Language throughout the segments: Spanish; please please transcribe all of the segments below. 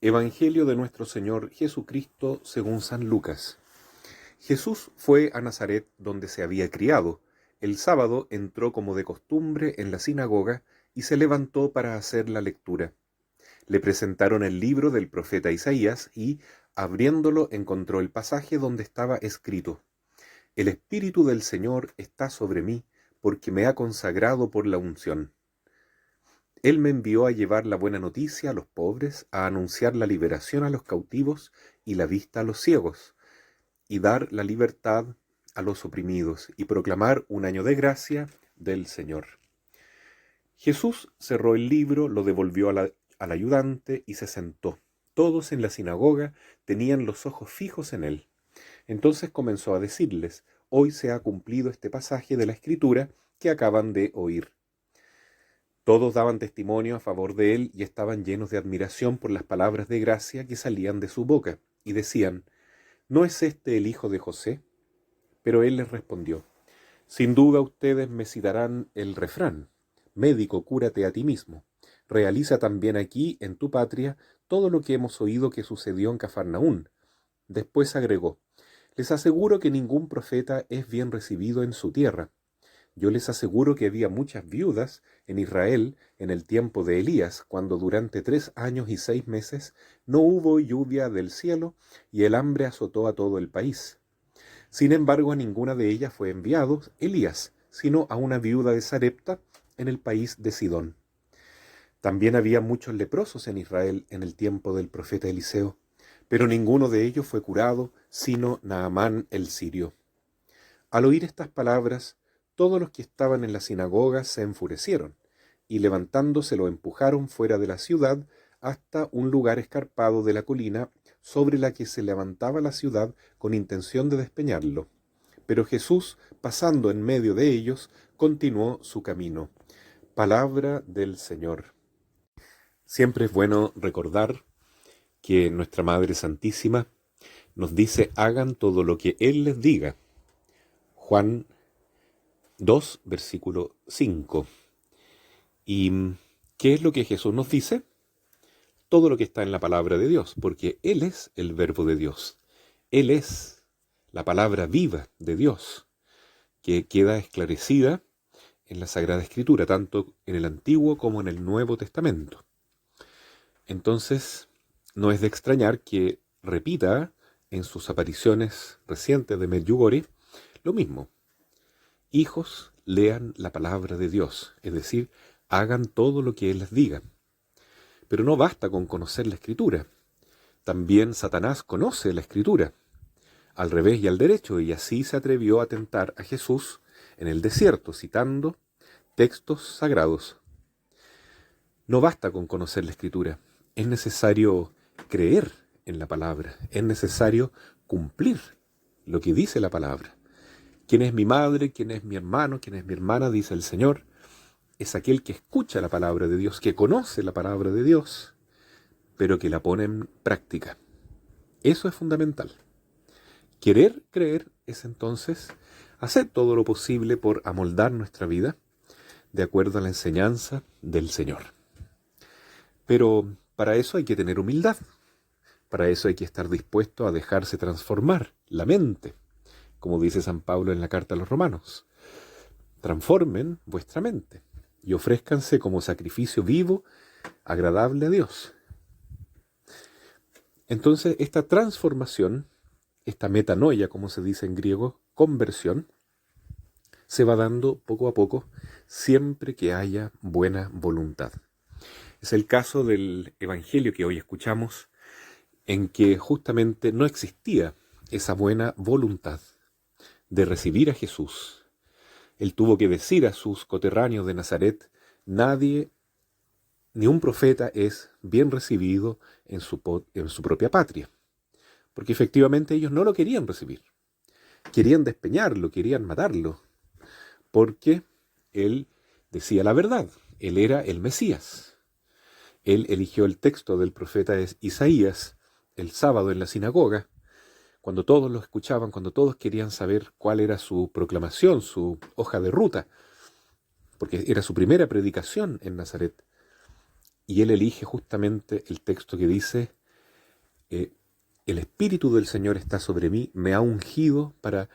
Evangelio de nuestro Señor Jesucristo según San Lucas. Jesús fue a Nazaret, donde se había criado. El sábado entró como de costumbre en la sinagoga y se levantó para hacer la lectura. Le presentaron el libro del profeta Isaías y, abriéndolo, encontró el pasaje donde estaba escrito: El Espíritu del Señor está sobre mí, porque me ha consagrado por la unción. Él me envió a llevar la buena noticia a los pobres, a anunciar la liberación a los cautivos y la vista a los ciegos, y dar la libertad a los oprimidos, y proclamar un año de gracia del Señor. Jesús cerró el libro, lo devolvió al ayudante y se sentó. Todos en la sinagoga tenían los ojos fijos en él. Entonces comenzó a decirles: Hoy se ha cumplido este pasaje de la Escritura que acaban de oír. Todos daban testimonio a favor de él y estaban llenos de admiración por las palabras de gracia que salían de su boca, y decían: ¿No es este el hijo de José? Pero él les respondió: Sin duda ustedes me citarán el refrán: Médico, cúrate a ti mismo. Realiza también aquí, en tu patria, todo lo que hemos oído que sucedió en Cafarnaún. Después agregó: Les aseguro que ningún profeta es bien recibido en su tierra. Yo les aseguro que había muchas viudas en Israel en el tiempo de Elías, cuando durante 3 años y 6 meses no hubo lluvia del cielo y el hambre azotó a todo el país. Sin embargo, a ninguna de ellas fue enviado Elías, sino a una viuda de Sarepta en el país de Sidón. También había muchos leprosos en Israel en el tiempo del profeta Eliseo, pero ninguno de ellos fue curado, sino Naamán el sirio. Al oír estas palabras, todos los que estaban en la sinagoga se enfurecieron, y levantándose lo empujaron fuera de la ciudad hasta un lugar escarpado de la colina sobre la que se levantaba la ciudad con intención de despeñarlo. Pero Jesús, pasando en medio de ellos, continuó su camino. Palabra del Señor. Siempre es bueno recordar que nuestra Madre Santísima nos dice: hagan todo lo que Él les diga. Juan 2, versículo 5. ¿Y qué es lo que Jesús nos dice? Todo lo que está en la palabra de Dios, porque Él es el verbo de Dios. Él es la palabra viva de Dios, que queda esclarecida en la Sagrada Escritura, tanto en el Antiguo como en el Nuevo Testamento. Entonces, no es de extrañar que repita en sus apariciones recientes de Medjugorje lo mismo: hijos, lean la palabra de Dios, es decir, hagan todo lo que Él les diga. Pero no basta con conocer la Escritura. También Satanás conoce la Escritura, al revés y al derecho, y así se atrevió a tentar a Jesús en el desierto, citando textos sagrados. No basta con conocer la Escritura, es necesario creer en la palabra, es necesario cumplir lo que dice la palabra. ¿Quién es mi madre? ¿Quién es mi hermano? ¿Quién es mi hermana? Dice el Señor. Es aquel que escucha la palabra de Dios, que conoce la palabra de Dios, pero que la pone en práctica. Eso es fundamental. Querer creer es entonces hacer todo lo posible por amoldar nuestra vida de acuerdo a la enseñanza del Señor. Pero para eso hay que tener humildad. Para eso hay que estar dispuesto a dejarse transformar la mente, como dice San Pablo en la carta a los Romanos. Transformen vuestra mente y ofrézcanse como sacrificio vivo, agradable a Dios. Entonces, esta transformación, esta metanoia, como se dice en griego, conversión, se va dando poco a poco, siempre que haya buena voluntad. Es el caso del Evangelio que hoy escuchamos, en que justamente no existía esa buena voluntad de recibir a Jesús. Él tuvo que decir a sus coterráneos de Nazaret: nadie, ni un profeta es bien recibido en su propia patria. Porque efectivamente ellos no lo querían recibir. Querían despeñarlo, querían matarlo. Porque él decía la verdad. Él era el Mesías. Él eligió el texto del profeta Isaías el sábado en la sinagoga, cuando todos lo escuchaban, cuando todos querían saber cuál era su proclamación, su hoja de ruta, porque era su primera predicación en Nazaret. Y él elige justamente el texto que dice: eh, el Espíritu del Señor está sobre mí, me ha ungido para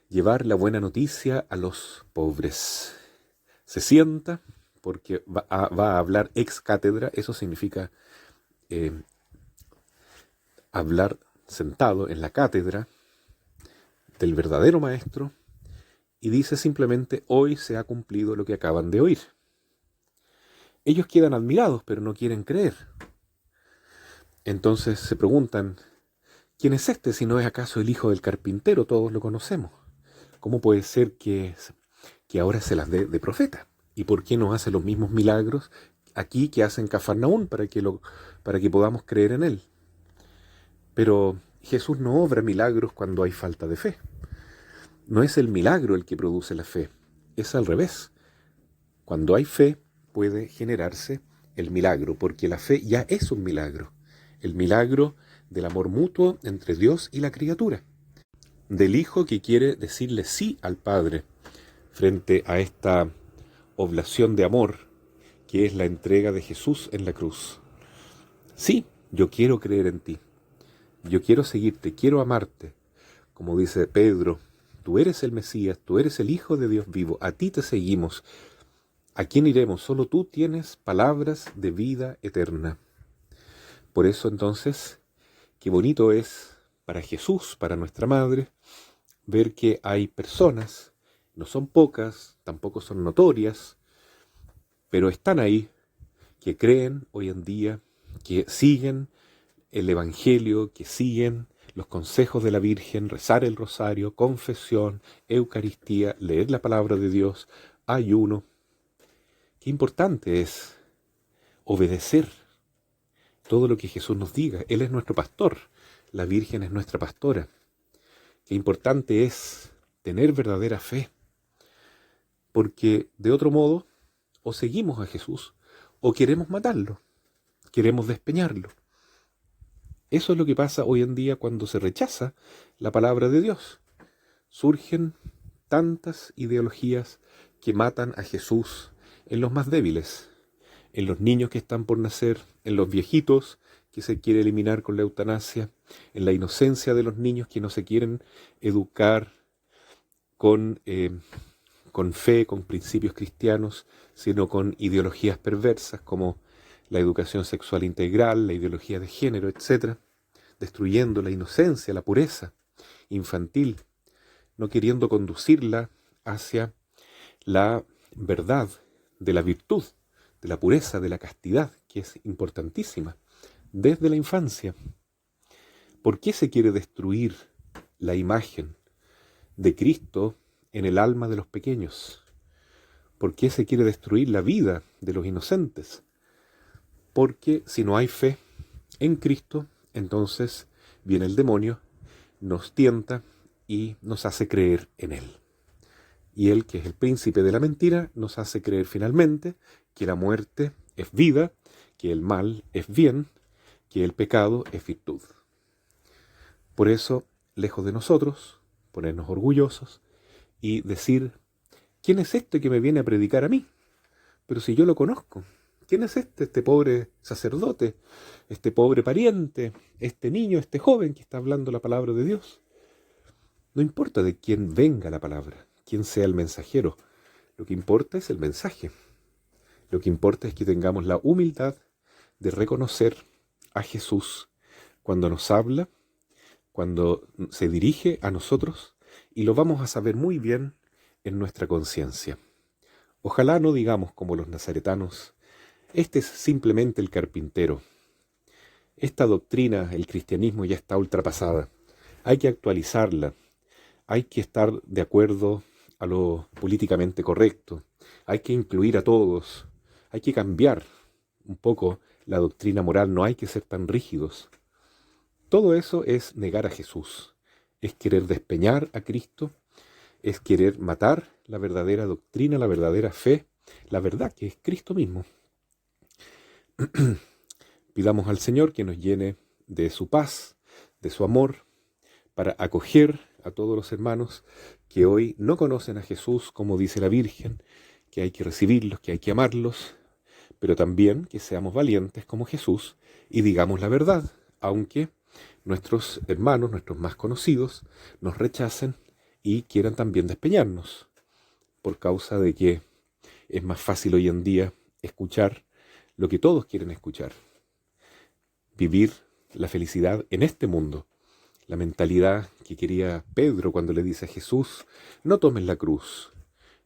llevar la buena noticia a los pobres. Se sienta porque va a hablar ex cátedra, eso significa hablar sentado en la cátedra del verdadero maestro, y dice simplemente: hoy se ha cumplido lo que acaban de oír. Ellos quedan admirados, pero no quieren creer. Entonces se preguntan: ¿quién es este si no es acaso el hijo del carpintero? Todos lo conocemos. ¿Cómo puede ser que ahora se las dé de profeta? ¿Y por qué no hace los mismos milagros aquí que hace en Cafarnaún para que podamos creer en él? Pero Jesús no obra milagros cuando hay falta de fe. No es el milagro el que produce la fe, es al revés. Cuando hay fe puede generarse el milagro, porque la fe ya es un milagro. El milagro del amor mutuo entre Dios y la criatura. Del Hijo que quiere decirle sí al Padre frente a esta oblación de amor que es la entrega de Jesús en la cruz. Sí, yo quiero creer en ti. Yo quiero seguirte, quiero amarte. Como dice Pedro, tú eres el Mesías, tú eres el Hijo de Dios vivo, a ti te seguimos. ¿A quién iremos? Solo tú tienes palabras de vida eterna. Por eso entonces, qué bonito es para Jesús, para nuestra Madre, ver que hay personas, no son pocas, tampoco son notorias, pero están ahí, que creen hoy en día, que siguen el Evangelio, que siguen los consejos de la Virgen, rezar el rosario, confesión, Eucaristía, leer la palabra de Dios, ayuno. Qué importante es obedecer todo lo que Jesús nos diga. Él es nuestro pastor, la Virgen es nuestra pastora. Qué importante es tener verdadera fe, porque de otro modo o seguimos a Jesús o queremos matarlo, queremos despeñarlo. Eso es lo que pasa hoy en día cuando se rechaza la palabra de Dios. Surgen tantas ideologías que matan a Jesús en los más débiles, en los niños que están por nacer, en los viejitos que se quiere eliminar con la eutanasia, en la inocencia de los niños que no se quieren educar con fe, con principios cristianos, sino con ideologías perversas como la educación sexual integral, la ideología de género, etc., destruyendo la inocencia, la pureza infantil, no queriendo conducirla hacia la verdad de la virtud, de la pureza, de la castidad, que es importantísima, desde la infancia. ¿Por qué se quiere destruir la imagen de Cristo en el alma de los pequeños? ¿Por qué se quiere destruir la vida de los inocentes? Porque si no hay fe en Cristo, entonces viene el demonio, nos tienta y nos hace creer en Él. Y Él, que es el príncipe de la mentira, nos hace creer finalmente que la muerte es vida, que el mal es bien, que el pecado es virtud. Por eso, lejos de nosotros, ponernos orgullosos y decir: ¿quién es este que me viene a predicar a mí? Pero si yo lo conozco. ¿Quién es este pobre sacerdote, este pobre pariente, este niño, este joven que está hablando la palabra de Dios? No importa de quién venga la palabra, quién sea el mensajero. Lo que importa es el mensaje. Lo que importa es que tengamos la humildad de reconocer a Jesús cuando nos habla, cuando se dirige a nosotros, y lo vamos a saber muy bien en nuestra conciencia. Ojalá no digamos como los nazaretanos: este es simplemente el carpintero. Esta doctrina, el cristianismo, ya está ultrapasada. Hay que actualizarla. Hay que estar de acuerdo a lo políticamente correcto. Hay que incluir a todos. Hay que cambiar un poco la doctrina moral. No hay que ser tan rígidos. Todo eso es negar a Jesús. Es querer despeñar a Cristo. Es querer matar la verdadera doctrina, la verdadera fe, la verdad que es Cristo mismo. Pidamos al Señor que nos llene de su paz, de su amor, para acoger a todos los hermanos que hoy no conocen a Jesús, como dice la Virgen, que hay que recibirlos, que hay que amarlos, pero también que seamos valientes como Jesús y digamos la verdad, aunque nuestros hermanos, nuestros más conocidos, nos rechacen y quieran también despeñarnos, por causa de que es más fácil hoy en día escuchar lo que todos quieren escuchar, vivir la felicidad en este mundo, la mentalidad que quería Pedro cuando le dice a Jesús: no tomes la cruz,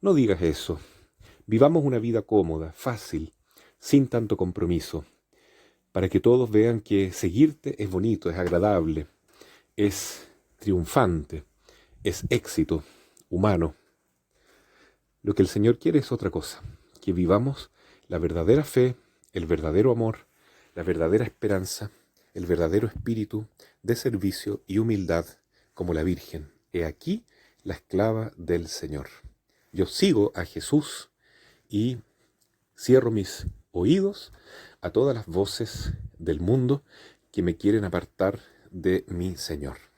no digas eso, vivamos una vida cómoda, fácil, sin tanto compromiso, para que todos vean que seguirte es bonito, es agradable, es triunfante, es éxito humano. Lo que el Señor quiere es otra cosa, que vivamos la verdadera fe, el verdadero amor, la verdadera esperanza, el verdadero espíritu de servicio y humildad como la Virgen. He aquí la esclava del Señor. Yo sigo a Jesús y cierro mis oídos a todas las voces del mundo que me quieren apartar de mi Señor.